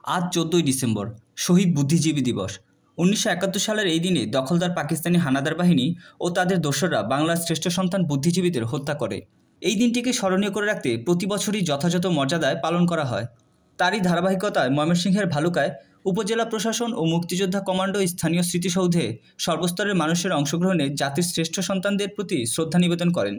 আজ 14ই ডিসেম্বর শহীদ বুদ্ধিজীবী দিবস। 1971 সালের এই দিনে দখলদার পাকিস্তানি হানাদার বাহিনী ও তাদের দোসররা বাংলার শ্রেষ্ঠ সন্তান বুদ্ধিজীবীদের হত্যা করে। এই দিনটিকে স্মরণীয় করে রাখতে প্রতি বছরই যথাযথ মর্যাদায় পালন করা হয়। তারই ধারাবাহিকতায় ময়মনসিংহের ভালুকায় উপজেলা প্রশাসন ও মুক্তিযোদ্ধা কমান্ডো স্থানীয় স্মৃতিসৌধে সর্বস্তরের মানুষের অংশগ্রহণে জাতির শ্রেষ্ঠ সন্তানদের প্রতি শ্রদ্ধা নিবেদন করেন।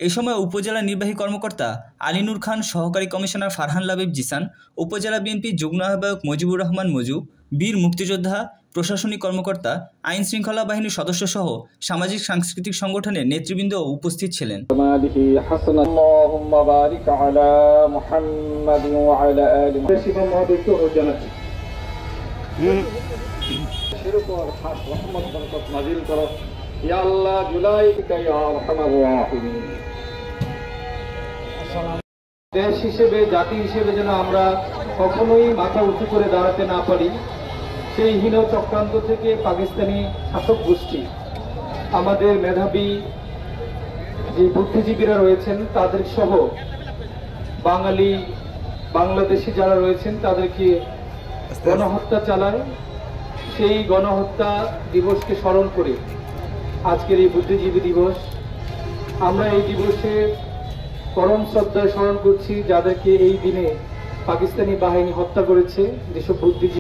এই সময় উপজেলা নির্বাহী কর্মকর্তা আলী নূর খান, সহকারী কমিশনার ফারহান লাবিব জিসান, উপজেলা বিএনপি যুগ্ম আহ্বায়ক মুজিবুর রহমান মজু, বীর মুক্তিযোদ্ধা, প্রশাসনিক কর্মকর্তা, আইন শৃঙ্খলা বাহিনীর সদস্যসহ সামাজিক সাংস্কৃতিক সংগঠনের নেতৃবৃন্দ উপস্থিত ছিলেন। দেশ হিসেবে, জাতি হিসেবে যেন আমরা কখনোই মাথা উঁচু করে দাঁড়াতে না পারি, সেই হীন চক্রান্ত থেকে পাকিস্তানি শাসক গোষ্ঠী আমাদের মেধাবী যে বুদ্ধিজীবীরা রয়েছেন তাদের সহ বাঙালি বাংলাদেশি যারা রয়েছেন তাদেরকে গণহত্যা চালায়। সেই গণহত্যা দিবসকে স্মরণ করে আজকের এই বুদ্ধিজীবী দিবস। আমরা এই দিবসে পরম শ্রদ্ধায় স্মরণ করছি যাদেরকে এই দিনে পাকিস্তানি বাহিনী হত্যা করেছে, যেসব বুদ্ধিজীবী